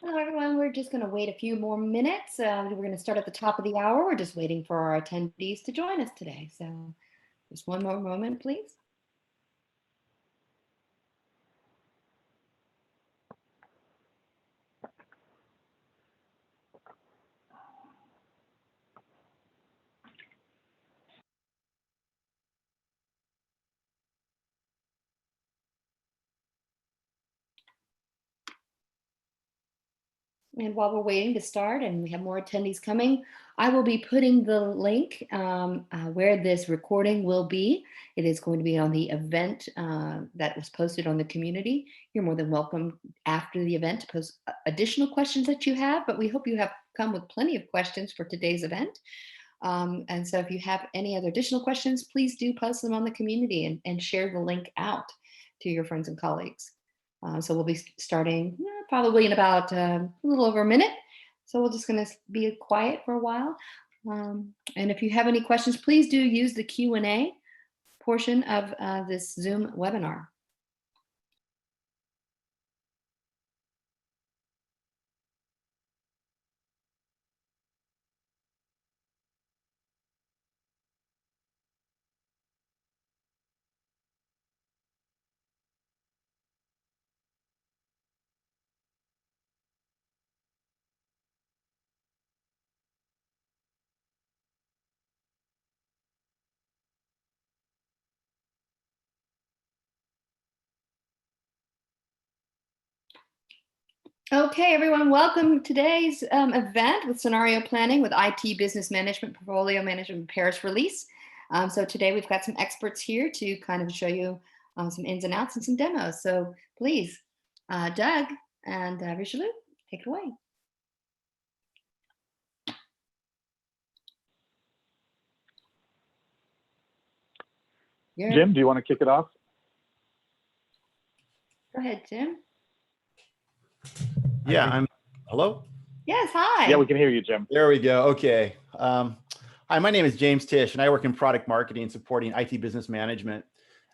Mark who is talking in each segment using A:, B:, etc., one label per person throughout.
A: Hello, everyone. We're just going to wait a few more minutes. We're going to start at the top of the hour. We're just waiting for our attendees to join us today. So just one more moment, please. And while we're waiting to start and we have more attendees coming, I will be putting the link where this recording will be. It is going to be on the event that was posted on the community. You're more than welcome after the event to post additional questions that you have, but we hope you have come with plenty of questions for today's event. And so if you have any other additional questions, please do post them on the community and share the link out to your friends and colleagues. So we'll be starting probably in about a little over a minute. So we're just going to be quiet for a while. And if you have any questions, please do use the Q&A portion of this Zoom webinar. Okay, everyone, welcome to today's event with scenario planning with IT business management, portfolio management, Paris release. So today we've got some experts here to kind of show you some ins and outs and some demos. So please, Doug and Richelieu, take it away.
B: Jim, do you want to kick it off?
A: Go ahead, Jim.
C: Yeah, hello?
A: Yes, hi.
B: Yeah, we can hear you, Jim.
C: There we go. Okay. Hi, my name is James Tish, and I work in product marketing supporting IT business management.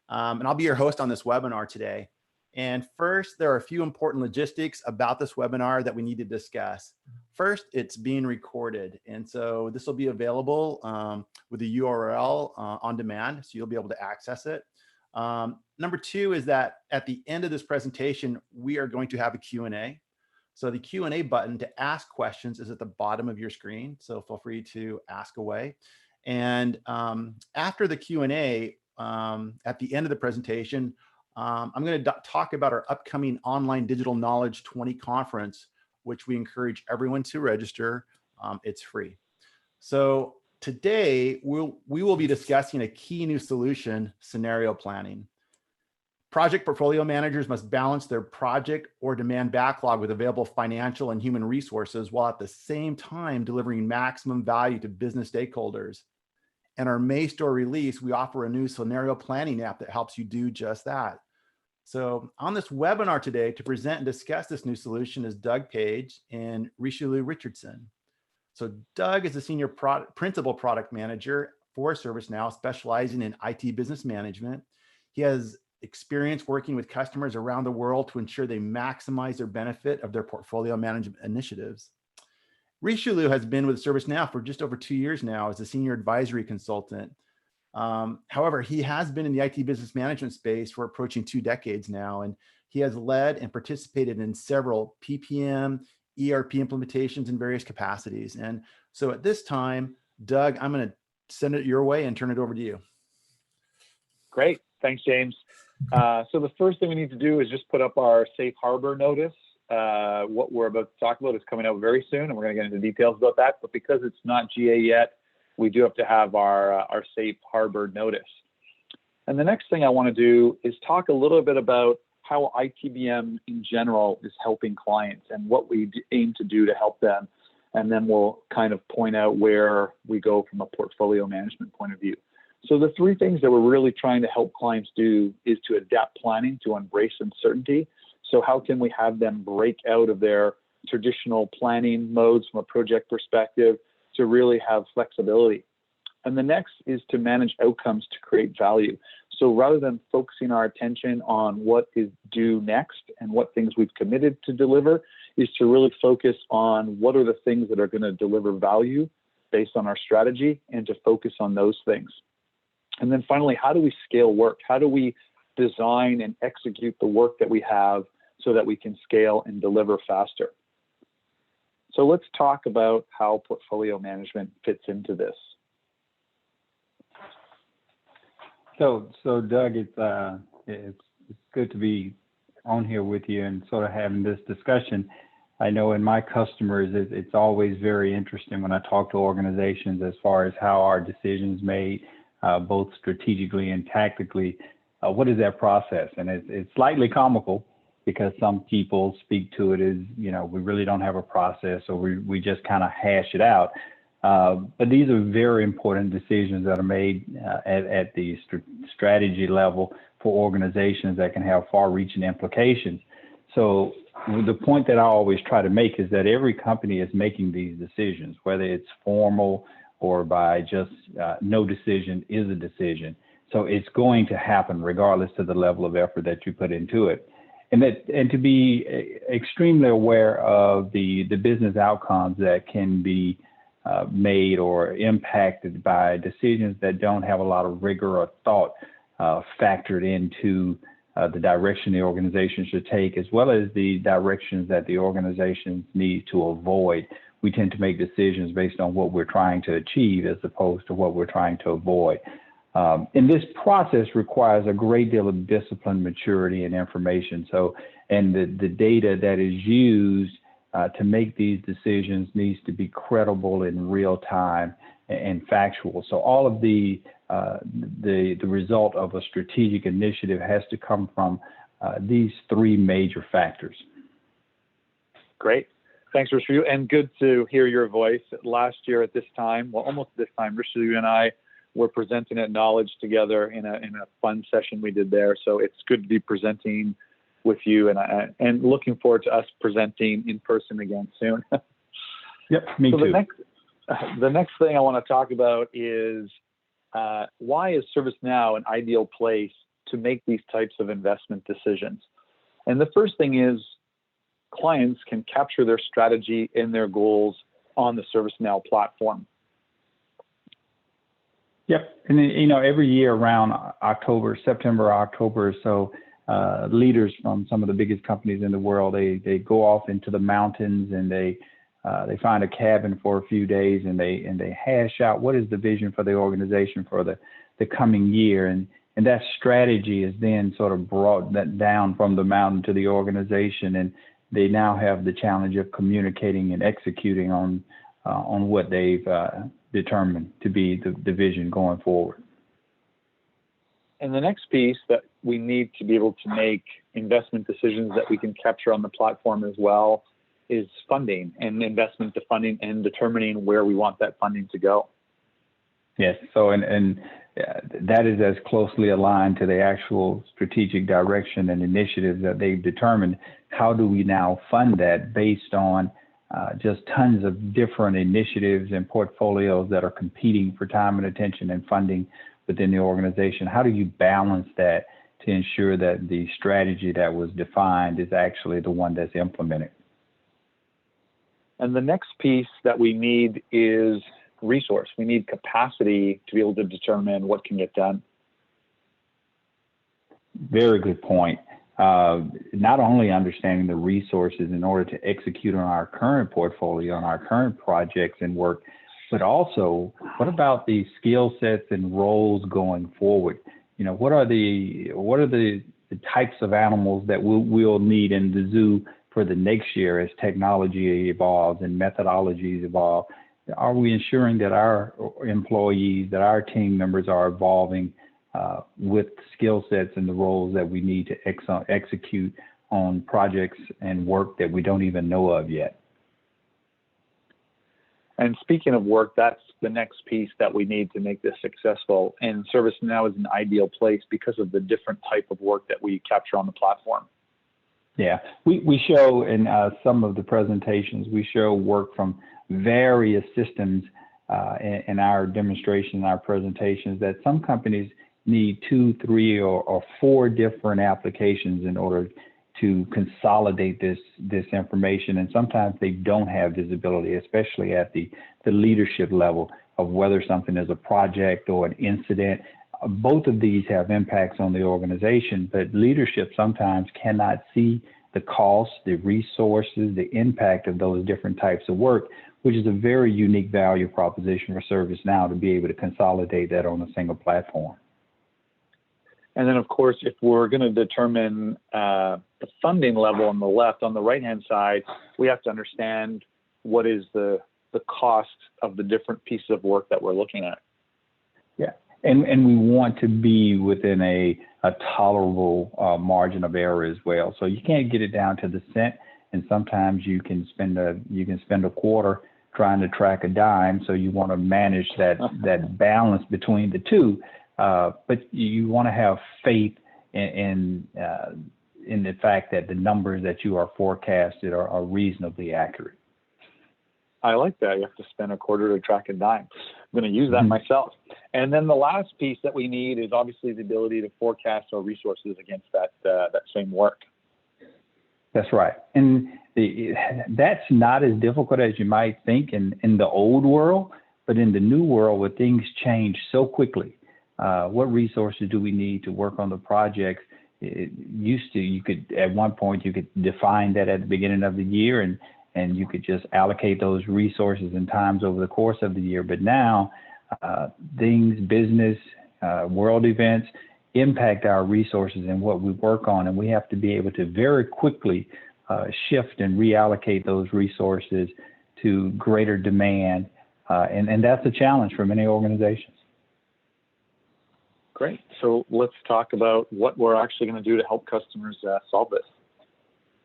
C: And I'll be your host on this webinar today. And first, there are a few important logistics about this webinar that we need to discuss. First, it's being recorded. And so this will be available with a URL on demand, so you'll be able to access it. Number two is that at the end of this presentation, we are going to have a Q&A. So the Q&A button to ask questions is at the bottom of your screen. So feel free to ask away. And after the Q&A, at the end of the presentation, I'm going to talk about our upcoming online digital knowledge 20 conference, which we encourage everyone to register. It's free. So today we will be discussing a key new solution, scenario planning. Project portfolio managers must balance their project or demand backlog with available financial and human resources while at the same time delivering maximum value to business stakeholders. In our May store release, we offer a new scenario planning app that helps you do just that. So on this webinar today to present and discuss this new solution is Doug Page and Richelieu Richardson. So Doug is the senior principal product manager for ServiceNow, specializing in IT business management. He has experience working with customers around the world to ensure they maximize their benefit of their portfolio management initiatives. Richelieu has been with ServiceNow for just over 2 years now as a senior advisory consultant. However, he has been in the IT business management space for approaching 2 decades now, and he has led and participated in several PPM, ERP implementations in various capacities. And so at this time, Doug, I'm going to send it your way and turn it over to you.
B: Great. Thanks, James. So the first thing we need to do is just put up our safe harbor notice. What we're about to talk about is coming out very soon, and we're going to get into details about that. But because it's not GA yet, we do have to have our safe harbor notice. And the next thing I want to do is talk a little bit about how ITBM in general is helping clients and what we aim to do to help them. And then we'll kind of point out where we go from a portfolio management point of view. So the 3 things that we're really trying to help clients do is to adapt planning to embrace uncertainty. So how can we have them break out of their traditional planning modes from a project perspective to really have flexibility? And the next is to manage outcomes to create value. So rather than focusing our attention on what is due next and what things we've committed to deliver, is to really focus on what are the things that are going to deliver value based on our strategy, and to focus on those things. And then finally, how do we scale work? How do we design and execute the work that we have so that we can scale and deliver faster? So let's talk about how portfolio management fits into this.
D: So Doug, it's good to be on here with you and sort of having this discussion. I know in my customers, it's always very interesting when I talk to organizations as far as how our decisions made, both strategically and tactically. What is that process? And it's slightly comical, because some people speak to it as, we really don't have a process, or we just kind of hash it out. But these are very important decisions that are made at the strategy level for organizations that can have far-reaching implications. So the point that I always try to make is that every company is making these decisions, whether it's formal or by just no decision is a decision. So it's going to happen regardless of the level of effort that you put into it. And to be extremely aware of the business outcomes that can be made or impacted by decisions that don't have a lot of rigor or thought factored into the direction the organization should take, as well as the directions that the organizations need to avoid. We tend to make decisions based on what we're trying to achieve as opposed to what we're trying to avoid. And this process requires a great deal of discipline, maturity, and information. And the data that is used to make these decisions needs to be credible in real time and factual. So all of the result of a strategic initiative has to come from these three major factors.
B: Great. Thanks, Rishu, and good to hear your voice. Last year at this time, well, almost this time, Rishu and I were presenting at Knowledge together in a fun session we did there. So it's good to be presenting with you, and looking forward to us presenting in person again soon.
D: Yep, me too.
B: The next thing I want to talk about is why is ServiceNow an ideal place to make these types of investment decisions? And the first thing is clients can capture their strategy and their goals on the ServiceNow platform.
D: Yep, and every year around September, October or so, leaders from some of the biggest companies in the world, they go off into the mountains, and they find a cabin for a few days, and they hash out what is the vision for the organization for the coming year, and that strategy is then sort of brought that down from the mountain to the organization, and they now have the challenge of communicating and executing on what they've determined to be the vision going forward.
B: And the next piece that we need to be able to make investment decisions that we can capture on the platform as well is funding and investment to funding, and determining where we want that funding to go.
D: Yes, so and that is as closely aligned to the actual strategic direction and initiatives that they've determined. How do we now fund that based on just tons of different initiatives and portfolios that are competing for time and attention and funding within the organization? How do you balance that to ensure that the strategy that was defined is actually the one that's implemented?
B: And the next piece that we need is resource. We need capacity to be able to determine what can get done.
D: Very good point. Not only understanding the resources in order to execute on our current portfolio, on our current projects and work, but also what about the skill sets and roles going forward? What are the types of animals that we'll need in the zoo for the next year as technology evolves and methodologies evolve? Are we ensuring that our employees, that our team members are evolving with skill sets and the roles that we need to execute on projects and work that we don't even know of yet?
B: And speaking of work, that's the next piece that we need to make this successful. And ServiceNow is an ideal place because of the different type of work that we capture on the platform.
D: Yeah, we show in some of the presentations, we show work from various systems in our demonstration, our presentations, that some companies need 2, 3, or 4 different applications in order to consolidate this information. And sometimes they don't have visibility, especially at the leadership level, of whether something is a project or an incident. Both of these have impacts on the organization, but leadership sometimes cannot see the cost, the resources, the impact of those different types of work, which is a very unique value proposition for ServiceNow to be able to consolidate that on a single platform.
B: And then, of course, if we're going to determine the funding level on the left, on the right-hand side, we have to understand what is the cost of the different pieces of work that we're looking at.
D: Yeah, and we want to be within a tolerable margin of error as well. So you can't get it down to the cent, and sometimes you can spend a quarter trying to track a dime. So you want to manage that balance between the two. But you want to have faith in the fact that the numbers that you are forecasted are reasonably accurate.
B: I like that. You have to spend a quarter to track a dime. I'm going to use that myself. And then the last piece that we need is obviously the ability to forecast our resources against that same work.
D: That's right. And that's not as difficult as you might think in the old world, but in the new world where things change so quickly. What resources do we need to work on the projects? You could, at one point, you could define that at the beginning of the year and you could just allocate those resources and times over the course of the year. But now, business, world events impact our resources and what we work on, and we have to be able to very quickly shift and reallocate those resources to greater demand. And that's a challenge for many organizations.
B: Great. So let's talk about what we're actually going to do to help customers solve this.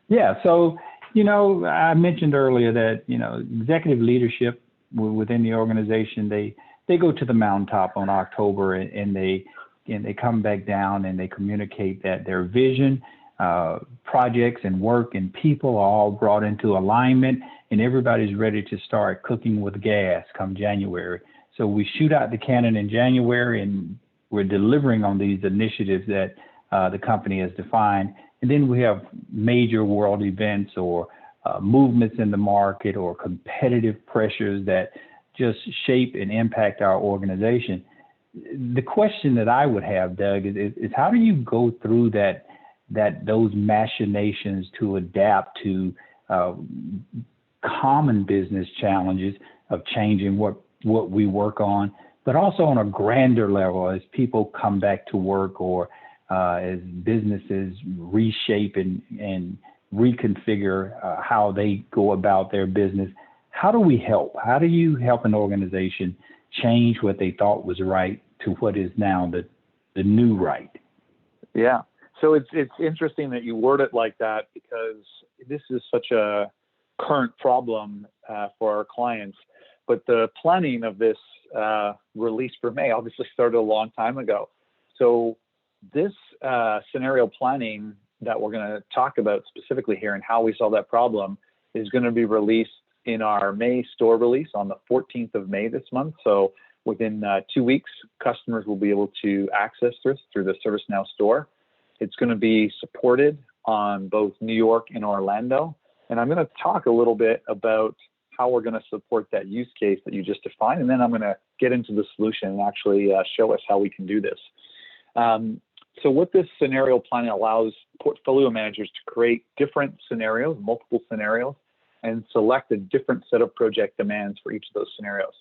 D: Yeah. So, I mentioned earlier that, executive leadership within the organization, they go to the mountaintop on October and they come back down and they communicate that their vision, projects and work and people are all brought into alignment and everybody's ready to start cooking with gas come January. So we shoot out the cannon in January and we're delivering on these initiatives that the company has defined. And then we have major world events or movements in the market or competitive pressures that just shape and impact our organization. The question that I would have, Doug, is how do you go through those machinations to adapt to common business challenges of changing what we work on, but also on a grander level as people come back to work or as businesses reshape and reconfigure how they go about their business? How do we help? How do you help an organization change what they thought was right to what is now the new right?
B: Yeah. So it's interesting that you word it like that because this is such a current problem for our clients. But the planning of this release for May obviously started a long time ago. So this scenario planning that we're going to talk about specifically here and how we solve that problem is going to be released in our May store release on the 14th of May this month. So within 2 weeks, customers will be able to access this through the ServiceNow store. It's going to be supported on both New York and Orlando. And I'm going to talk a little bit about how we're going to support that use case that you just defined. And then I'm going to get into the solution and actually show us how we can do this. So what this scenario planning allows portfolio managers to create different scenarios, multiple scenarios, and select a different set of project demands for each of those scenarios.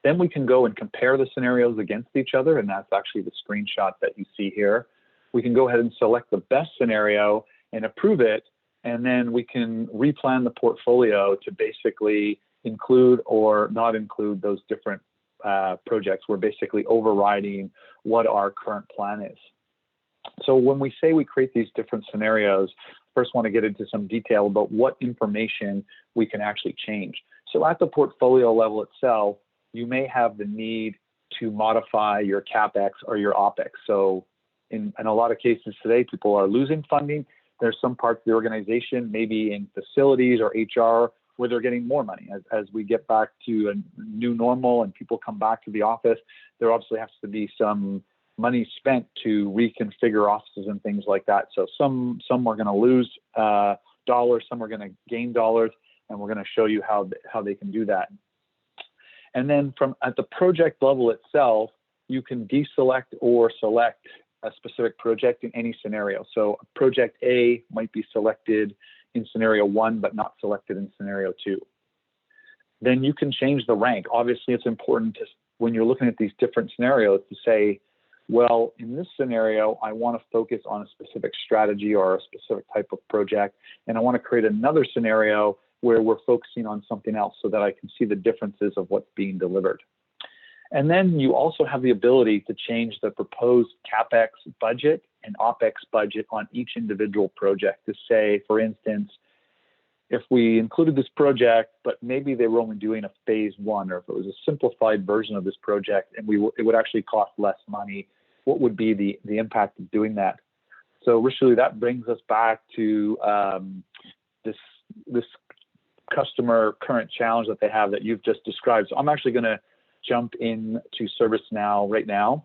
B: Then we can go and compare the scenarios against each other, and that's actually the screenshot that you see here. We can go ahead and select the best scenario and approve it, and then we can replan the portfolio to basically include or not include those different projects. We're basically overriding what our current plan is. So when we say we create these different scenarios, first want to get into some detail about what information we can actually change. So at the portfolio level itself, you may have the need to modify your capex or your opex. So in a lot of cases today, people are losing funding. There's some parts of the organization, maybe in facilities or HR, where they're getting more money. As we get back to a new normal and people come back to the office, there obviously has to be some money spent to reconfigure offices and things like that. So some are going to lose dollars, some are going to gain dollars, and we're going to show you how they can do that. And then from at the project level itself, you can deselect or select a specific project in any scenario. So project A might be selected in scenario 1, but not selected in scenario 2. Then you can change the rank. Obviously, it's important to, when you're looking at these different scenarios, to say, well, in this scenario, I want to focus on a specific strategy or a specific type of project, and I want to create another scenario where we're focusing on something else so that I can see the differences of what's being delivered. And then you also have the ability to change the proposed capex budget and opex budget on each individual project to say, for instance, if we included this project, but maybe they were only doing a phase 1, or if it was a simplified version of this project and it would actually cost less money, what would be the impact of doing that? So Richelieu, that brings us back to this customer current challenge that they have that you've just described. So I'm actually going to jump into ServiceNow right now,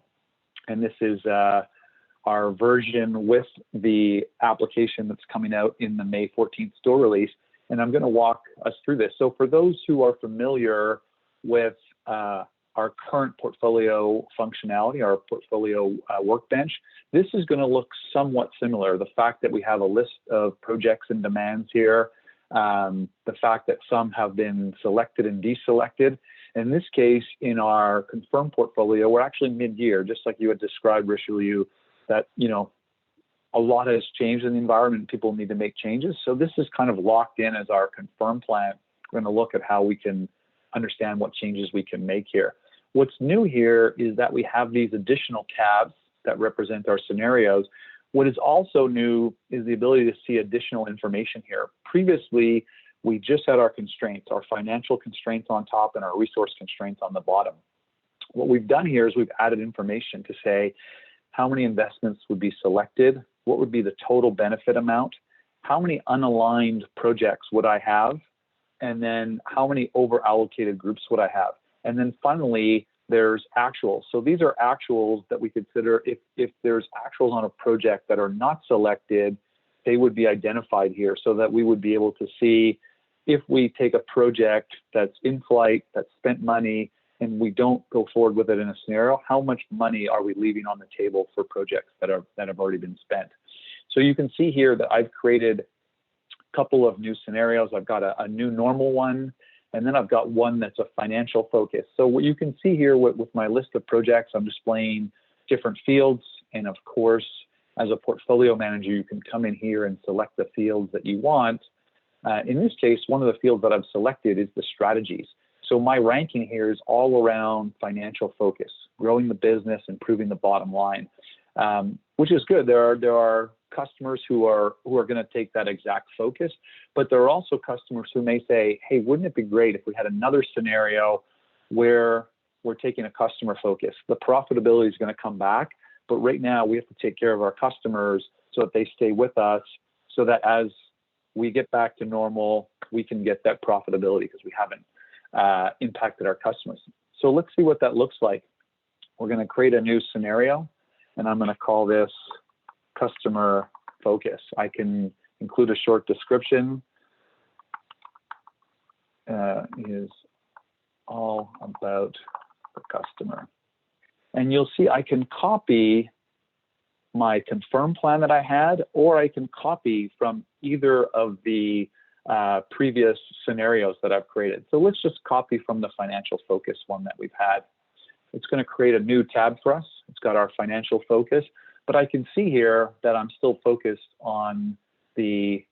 B: and this is our version with the application that's coming out in the May 14th store release. And I'm going to walk us through this. So for those who are familiar with our current portfolio functionality, our portfolio workbench, this is going to look somewhat similar. The fact that we have a list of projects and demands here, the fact that some have been selected and deselected. In this case, in our confirmed portfolio, we're actually mid-year, just like you had described, Richelieu, that, you know, a lot has changed in the environment. People need to make changes. So this is kind of locked in as our confirmed plan. We're going to look at how we can understand what changes we can make here. What's new here is that we have these additional tabs that represent our scenarios. What is also new is the ability to see additional information here. Previously, we just had our constraints, our financial constraints on top and our resource constraints on the bottom. What we've done here is we've added information to say how many investments would be selected, what would be the total benefit amount, how many unaligned projects would I have, and then how many over-allocated groups would I have. And then finally, there's actuals. So these are actuals that we consider if there's actuals on a project that are not selected, they would be identified here so that we would be able to see if we take a project that's in flight, that's spent money, and we don't go forward with it in a scenario, how much money are we leaving on the table for projects that have already been spent? So you can see here that I've created a couple of new scenarios. I've got a new normal one, and then I've got one that's a financial focus. So what you can see here with my list of projects, I'm displaying different fields. And of course, as a portfolio manager, you can come in here and select the fields that you want. In this case, one of the fields that I've selected is the strategies. So my ranking here is all around financial focus, growing the business, improving the bottom line, which is good. There are customers who are going to take that exact focus, but there are also customers who may say, hey, wouldn't it be great if we had another scenario where we're taking a customer focus? The profitability is going to come back, but right now we have to take care of our customers so that they stay with us, so that as we get back to normal, we can get that profitability because we haven't impacted our customers. So let's see what that looks like. We're going to create a new scenario, and I'm going to call this customer focus. I can include a short description. Is all about the customer. And you'll see I can copy my confirm plan that I had, or I can copy from either of the previous scenarios that I've created. So let's just copy from the financial focus one that we've had. It's going to create a new tab for us. It's got our financial focus, but I can see here that I'm still focused on the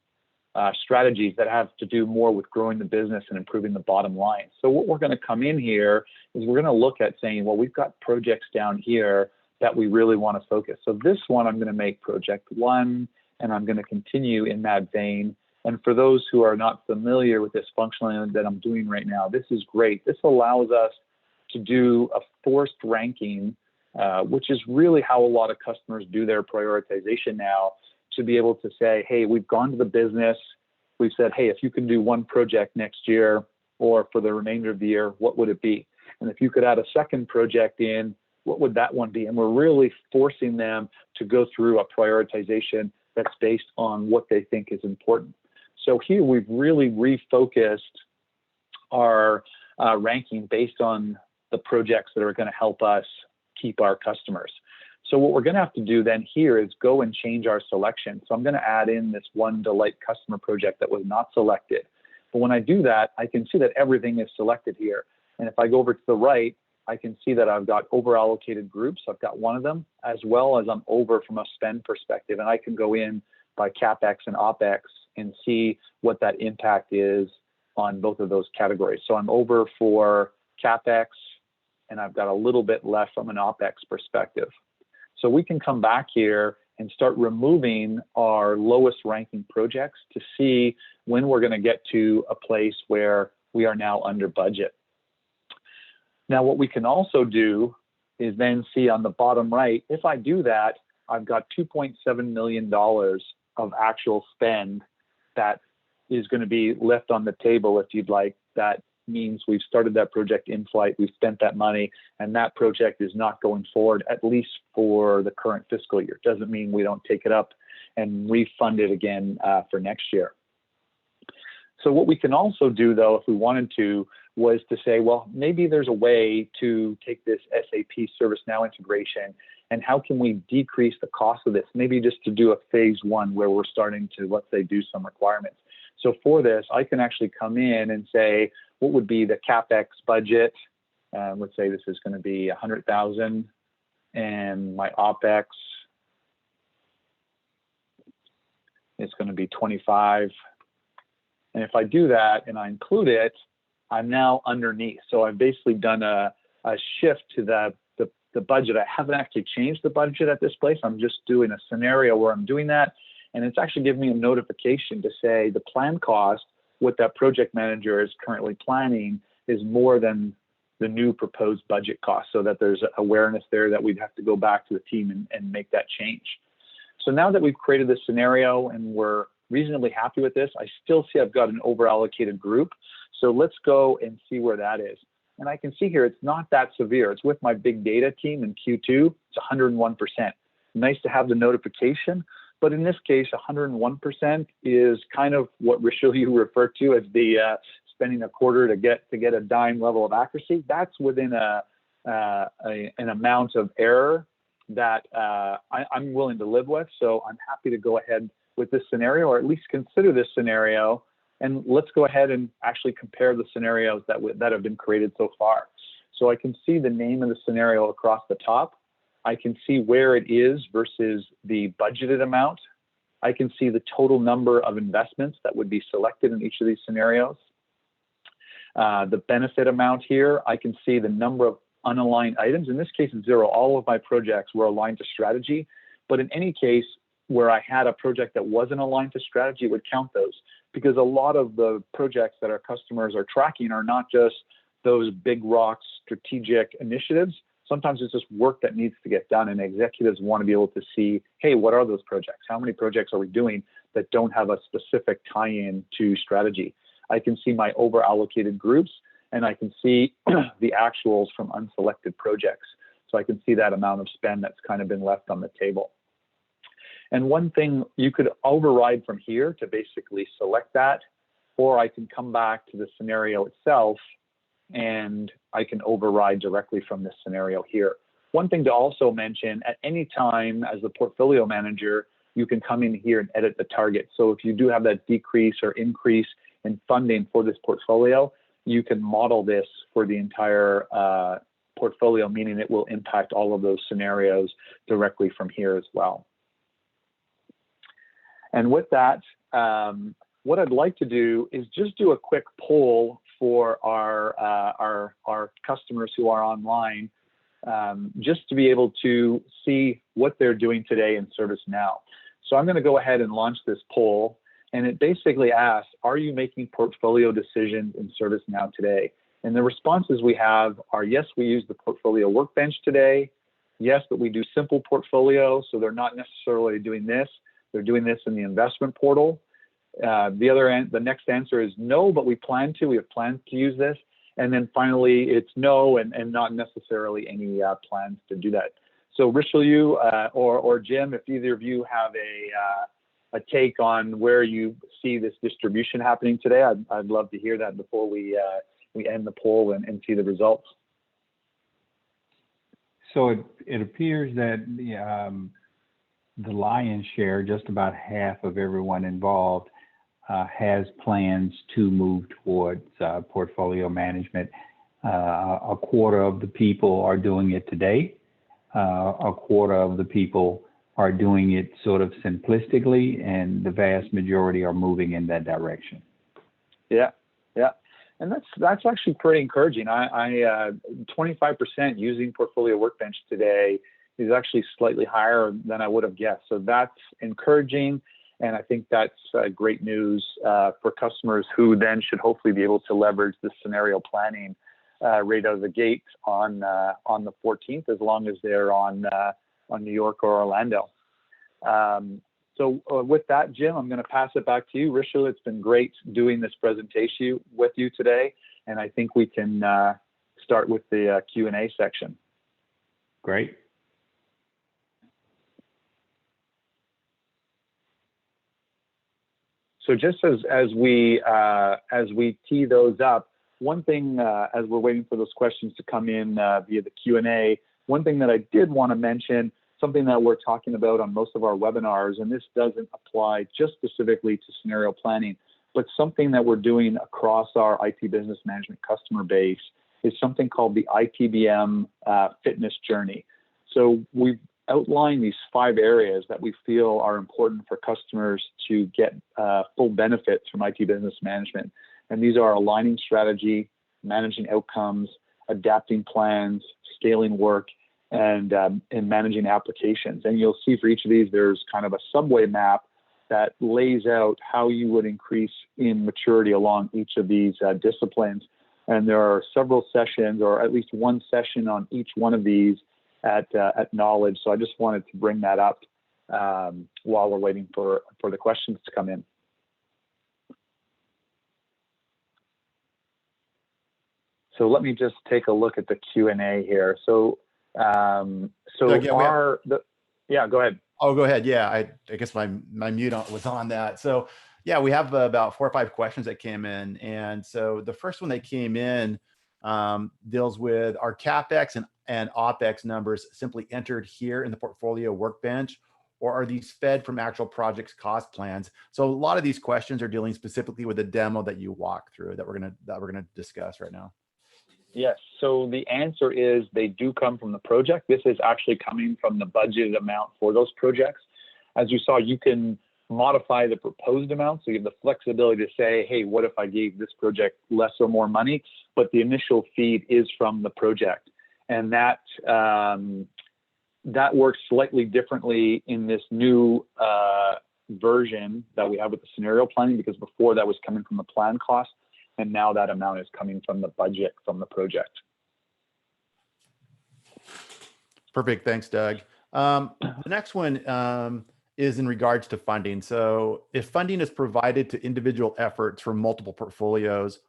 B: strategies that have to do more with growing the business and improving the bottom line. So what we're going to come in here is we're going to look at saying, well, we've got projects down here that we really want to focus. So this one, I'm going to make project 1, and I'm going to continue in that vein. And for those who are not familiar with this functionality that I'm doing right now, this is great. This allows us to do a forced ranking, which is really how a lot of customers do their prioritization now, to be able to say, hey, we've gone to the business. We've said, hey, if you can do one project next year or for the remainder of the year, what would it be? And if you could add a second project in, what would that one be? And we're really forcing them to go through a prioritization that's based on what they think is important. So here we've really refocused our ranking based on the projects that are going to help us keep our customers. So what we're going to have to do then here is go and change our selection. So I'm going to add in this one delight customer project that was not selected. But when I do that, I can see that everything is selected here. And if I go over to the right, I can see that I've got overallocated groups. I've got one of them, as well as I'm over from a spend perspective. And I can go in by capex and opex and see what that impact is on both of those categories. So I'm over for capex, and I've got a little bit left from an opex perspective. So we can come back here and start removing our lowest ranking projects to see when we're going to get to a place where we are now under budget. Now, what we can also do is then see on the bottom right, if I do that, I've got $2.7 million of actual spend that is going to be left on the table, if you'd like. That means we've started that project in flight, we've spent that money, and that project is not going forward, at least for the current fiscal year. Doesn't mean we don't take it up and refund it again for next year. So what we can also do, though, if we wanted to, was to say, well, maybe there's a way to take this SAP ServiceNow integration, and how can we decrease the cost of this? Maybe just to do a phase one where we're starting to, let's say, do some requirements. So for this, I can actually come in and say, what would be the capex budget? Let's say this is going to be 100,000, and my opex is going to be 25. And if I do that and I include it, I'm now underneath. So I've basically done a shift to the budget. I haven't actually changed the budget at this place. I'm just doing a scenario where I'm doing that. And it's actually giving me a notification to say the plan cost, what that project manager is currently planning, is more than the new proposed budget cost, so that there's awareness there that we'd have to go back to the team and make that change. So now that we've created this scenario and we're reasonably happy with this, I still see I've got an overallocated group. So let's go and see where that is. And I can see here it's not that severe. It's with my big data team in Q2, it's 101%. Nice to have the notification, but in this case, 101% is kind of what Richelieu referred to as the spending a quarter to get a dime level of accuracy. That's within an amount of error that I'm willing to live with. So I'm happy to go ahead with this scenario, or at least consider this scenario. And let's go ahead and actually compare the scenarios that have been created so far. So I can see the name of the scenario across the top. I can see where it is versus the budgeted amount. I can see the total number of investments that would be selected in each of these scenarios. The benefit amount here, I can see the number of unaligned items. In this case, it's 0. All of my projects were aligned to strategy. But in any case where I had a project that wasn't aligned to strategy, it would count those, because a lot of the projects that our customers are tracking are not just those big rocks strategic initiatives. Sometimes it's just work that needs to get done, and executives want to be able to see, hey, what are those projects? How many projects are we doing that don't have a specific tie-in to strategy? I can see my over-allocated groups, and I can see the actuals from unselected projects. So I can see that amount of spend that's kind of been left on the table. And one thing, you could override from here to basically select that, or I can come back to the scenario itself and I can override directly from this scenario here. One thing to also mention, at any time as the portfolio manager, you can come in here and edit the target. So if you do have that decrease or increase in funding for this portfolio, you can model this for the entire portfolio, meaning it will impact all of those scenarios directly from here as well. And with that, what I'd like to do is just do a quick poll for our customers who are online, just to be able to see what they're doing today in ServiceNow. So I'm going to go ahead and launch this poll, and it basically asks, are you making portfolio decisions in ServiceNow today? And the responses we have are, yes, we use the portfolio workbench today. Yes, but we do simple portfolio, so they're not necessarily doing this. They're doing this in the investment portal. The next answer is no, but we have planned to use this. And then finally, it's no, and not necessarily any plans to do that. So Richelieu or Jim, if either of you have a take on where you see this distribution happening today, I'd love to hear that before we end the poll and see the results.
D: So it appears that the lion's share, just about half of everyone involved, has plans to move towards portfolio management. A quarter of the people are doing it today. A quarter of the people are doing it sort of simplistically, and the vast majority are moving in that direction.
B: Yeah, yeah. And that's actually pretty encouraging. 25% using Portfolio Workbench today is actually slightly higher than I would have guessed. So that's encouraging. And I think that's great news for customers who then should hopefully be able to leverage the scenario planning right out of the gate on the 14th, as long as they're on New York or Orlando. So with that, Jim, I'm going to pass it back to you. Richelieu, it's been great doing this presentation with you today. And I think we can start with the Q&A section.
D: Great.
B: So just as we tee those up, one thing as we're waiting for those questions to come in via the Q&A, one thing that I did want to mention, something that we're talking about on most of our webinars, and this doesn't apply just specifically to scenario planning, but something that we're doing across our IT business management customer base is something called the ITBM fitness journey. So we've outlined these 5 areas that we feel are important for customers to get full benefits from IT business management. And these are aligning strategy, managing outcomes, adapting plans, scaling work, and managing applications. And you'll see for each of these, there's kind of a subway map that lays out how you would increase in maturity along each of these disciplines. And there are several sessions, or at least one session on each one of these at Knowledge. So I just wanted to bring that up while we're waiting for the questions to come in. So let me just take a look at the Q&A here. So
C: Doug,
B: yeah, go ahead.
C: Oh, go ahead. Yeah, I guess my mute was on that. So yeah, we have about 4 or 5 questions that came in. And so the first one that came in deals with our capex and opex numbers simply entered here in the Portfolio Workbench, or are these fed from actual projects cost plans? So a lot of these questions are dealing specifically with the demo that you walk through that we're gonna discuss right now.
B: Yes, so the answer is they do come from the project. This is actually coming from the budgeted amount for those projects. As you saw, you can modify the proposed amount, so you have the flexibility to say, hey, what if I gave this project less or more money? But the initial feed is from the project. And that works slightly differently in this new version that we have with the scenario planning, because before that was coming from the plan cost, and now that amount is coming from the budget from the project.
C: Perfect. Thanks, Doug. The next one is in regards to funding. So if funding is provided to individual efforts from multiple portfolios,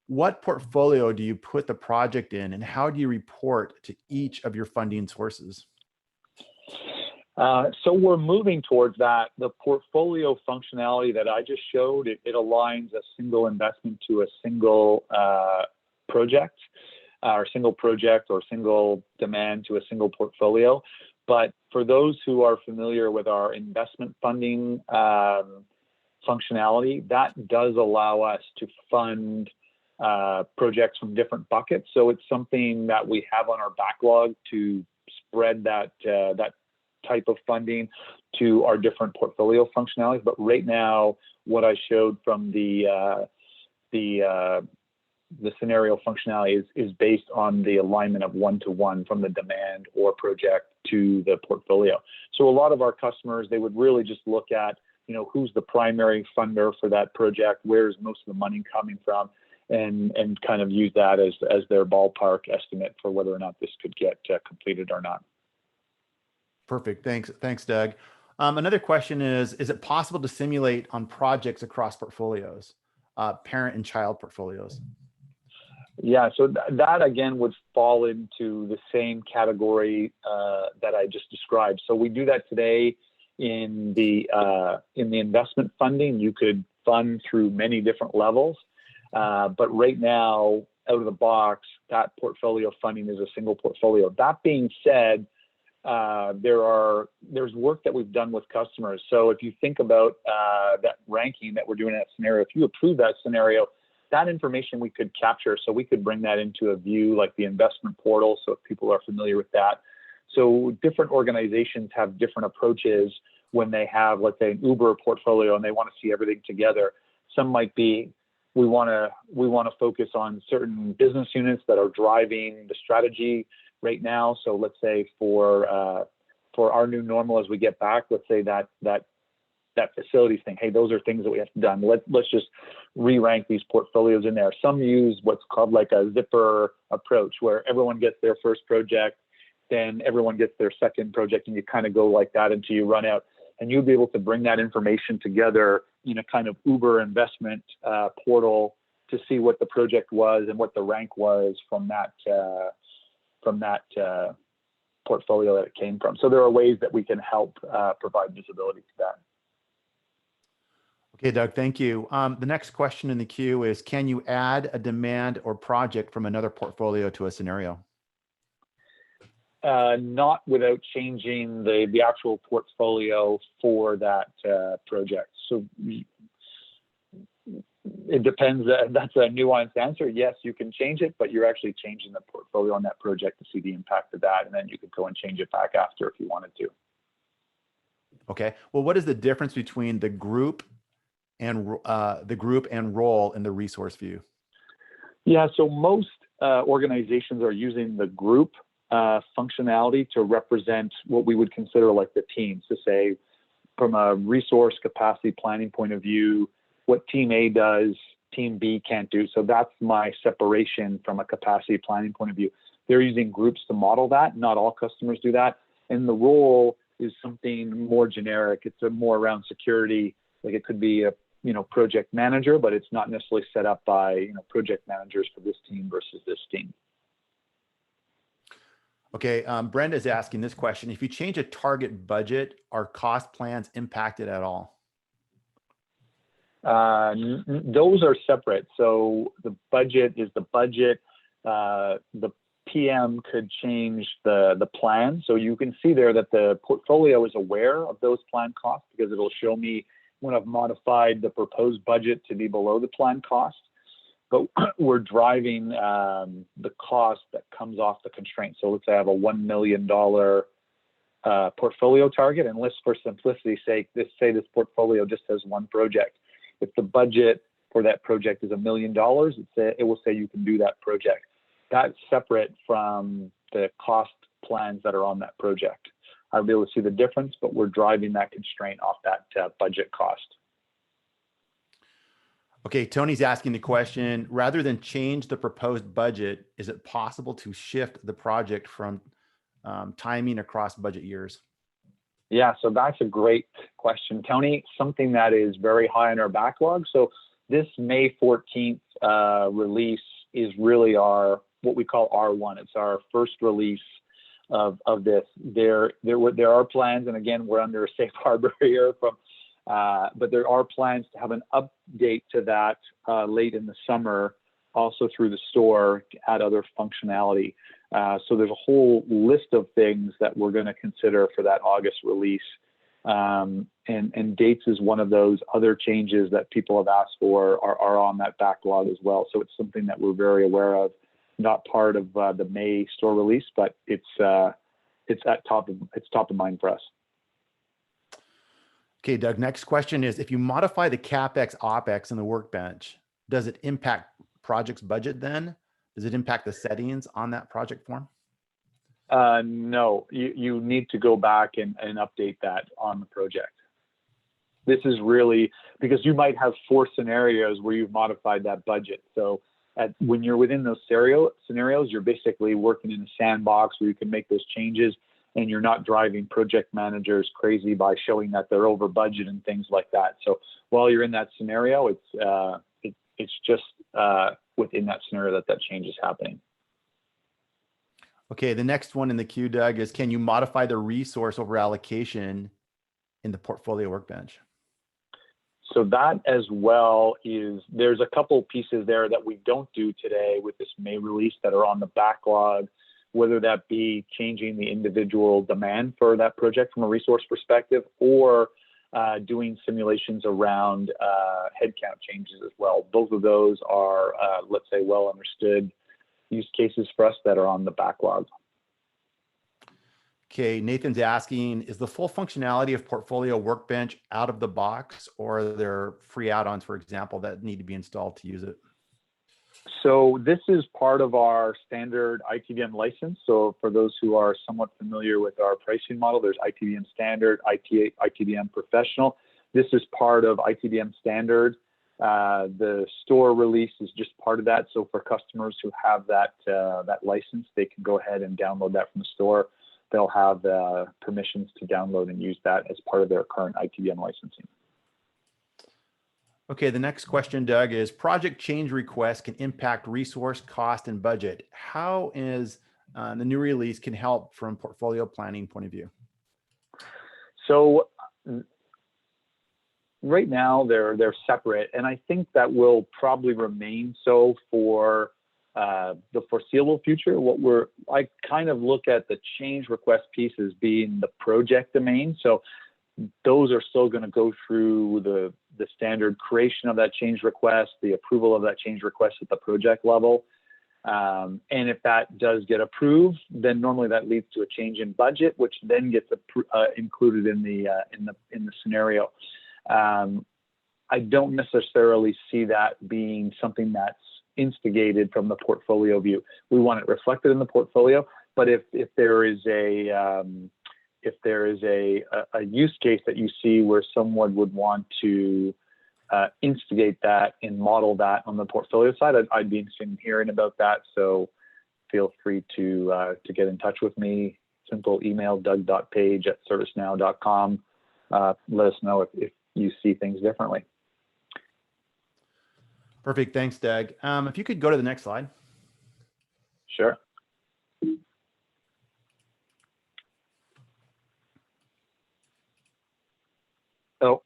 C: what portfolio do you put the project in, and how do you report to each of your funding sources?
B: So we're moving towards that. The portfolio functionality that I just showed, it aligns a single investment to a single project, or single demand to a single portfolio. But for those who are familiar with our investment funding functionality, that does allow us to fund projects from different buckets. So it's something that we have on our backlog to spread that type of funding to our different portfolio functionalities. But right now, what I showed from the scenario functionality is based on the alignment of 1-to-1 from the demand or project to the portfolio. So a lot of our customers, they would really just look at, who's the primary funder for that project, where's most of the money coming from, and kind of use that as their ballpark estimate for whether or not this could get completed or not.
C: Perfect. Thanks, Doug. Another question is it possible to simulate on projects across portfolios, parent and child portfolios?
B: Yeah, so that again would fall into the same category that I just described. So we do that today in the investment funding. You could fund through many different levels, but right now, out of the box, that portfolio funding is a single portfolio. That being said, there's work that we've done with customers. So if you think about that ranking that we're doing in that scenario, if you approve that scenario, that information we could capture, so we could bring that into a view like the investment portal, so if people are familiar with that. So different organizations have different approaches when they have, let's say, an Uber portfolio and they want to see everything together. Some might be, we want to focus on certain business units that are driving the strategy right now. So let's say for our new normal as we get back, let's say that facilities thing, hey, those are things that we have done. Let's just re-rank these portfolios in there. Some use what's called like a zipper approach, where everyone gets their first project, then everyone gets their second project, and you kind of go like that until you run out. And you'll be able to bring that information together in a kind of Uber investment portal to see what the project was and what the rank was from that portfolio that it came from. So there are ways that we can help provide visibility to that.
C: Okay, Doug, thank you. The next question in the queue is, can you add a demand or project from another portfolio to a scenario?
B: Not without changing the actual portfolio for that project. So it depends. That's a nuanced answer. Yes, you can change it, but you're actually changing the portfolio on that project to see the impact of that, and then you could go and change it back after if you wanted to.
C: Okay. Well, what is the difference between the group and role in the resource view?
B: Yeah. So most organizations are using the group functionality to represent what we would consider like the teams, to say from a resource capacity planning point of view, what team A does, team B can't do. So that's my separation from a capacity planning point of view. They're using groups to model that. Not all customers do that. And the role is something more generic. It's more around security. Like it could be a project manager, but it's not necessarily set up by project managers for this team versus this team.
C: Okay, Brenda's asking this question. If you change a target budget, are cost plans impacted at all?
B: Those are separate. So the budget is the budget. The PM could change the plan. So you can see there that the portfolio is aware of those plan costs because it'll show me when I've modified the proposed budget to be below the plan cost. But we're driving the cost that comes off the constraint. So let's say I have a $1 million portfolio target, and let's, for simplicity's sake, say this portfolio just has one project. If the budget for that project is $1 million, it will say you can do that project. That's separate from the cost plans that are on that project. I'll be able to see the difference, but we're driving that constraint off that budget cost.
C: Okay, Tony's asking the question, rather than change the proposed budget, is it possible to shift the project from timing across budget years?
B: Yeah, so that's a great question, Tony. Something that is very high in our backlog. So this May 14th release is really what we call R1. It's our first release of this. There are plans, and again, we're under a safe harbor here but there are plans to have an update to that late in the summer, also through the store, to add other functionality. So there's a whole list of things that we're going to consider for that August release. And dates is one of those other changes that people have asked for are on that backlog as well. So it's something that we're very aware of, not part of the May store release, but it's top of mind for us.
C: Okay, Doug, next question is, if you modify the CapEx, OpEx in the Workbench, does it impact project's budget then? Does it impact the settings on that project form?
B: No, you need to go back and update that on the project. This is really, because you might have 4 scenarios where you've modified that budget. So when you're within those scenarios, you're basically working in a sandbox where you can make those changes, and you're not driving project managers crazy by showing that they're over budget and things like that. So while you're in that scenario, it's just within that scenario that change is happening.
C: Okay, the next one in the queue, Doug, is can you modify the resource over allocation in the portfolio workbench?
B: So that as well there's a couple pieces there that we don't do today with this May release that are on the backlog, whether that be changing the individual demand for that project from a resource perspective, or doing simulations around headcount changes as well. Both of those are, let's say, well understood use cases for us that are on the backlog.
C: Okay, Nathan's asking, is the full functionality of Portfolio Workbench out of the box, or are there free add-ons, for example, that need to be installed to use it?
B: So this is part of our standard ITBM license. So for those who are somewhat familiar with our pricing model, there's ITBM Standard, ITBM Professional. This is part of ITBM Standard. The store release is just part of that. So for customers who have that license, they can go ahead and download that from the store. They'll have permissions to download and use that as part of their current ITBM licensing.
C: Okay, the next question, Doug, is project change requests can impact resource, cost, and budget. How is the new release can help from portfolio planning point of view?
B: So right now they're separate, and I think that will probably remain so for the foreseeable future. I kind of look at the change request piece as being the project domain. So those are still going to go through the standard creation of that change request, the approval of that change request at the project level. And if that does get approved, then normally that leads to a change in budget, which then gets included in the scenario. I don't necessarily see that being something that's instigated from the portfolio view. We want it reflected in the portfolio, but if there is a use case that you see where someone would want to instigate that and model that on the portfolio side, I'd be interested in hearing about that. So feel free to get in touch with me. Simple email, doug.page@servicenow.com. Let us know if you see things differently.
C: Perfect. Thanks, Doug. If you could go to the next slide.
B: Sure. Oh,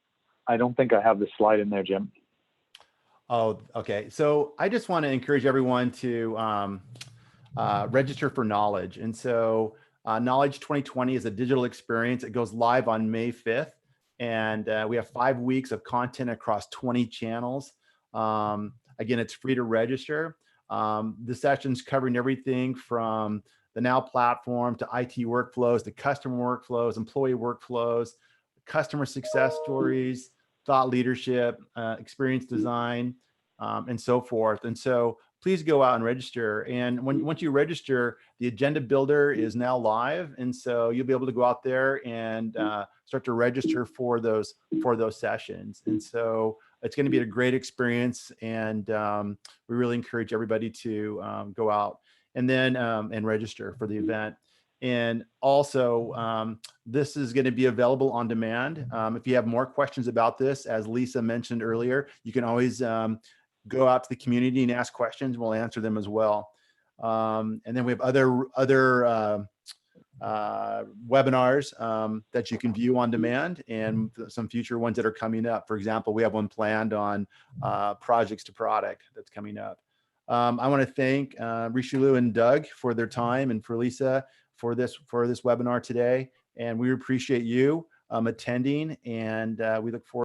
B: I don't think I have the slide in there, Jim.
C: Oh, okay. So I just want to encourage everyone to register for Knowledge. And so Knowledge 2020 is a digital experience. It goes live on May 5th. And we have 5 weeks of content across 20 channels. Again, it's free to register. The session's covering everything from the Now platform to IT workflows, to customer workflows, employee workflows, customer success stories, thought leadership, experience design, and so forth. And so please go out and register. And once you register, the agenda builder is now live. And so you'll be able to go out there and start to register for those sessions. And so it's going to be a great experience. And we really encourage everybody to go out and then and register for the event. And also, this is going to be available on demand. If you have more questions about this, as Lisa mentioned earlier, you can always go out to the community and ask questions. We'll answer them as well. And then we have other webinars that you can view on demand, and some future ones that are coming up. For example, we have one planned on projects to product that's coming up. I want to thank Richelieu and Doug for their time, and for Lisa for this webinar today. And we appreciate you attending, and we look forward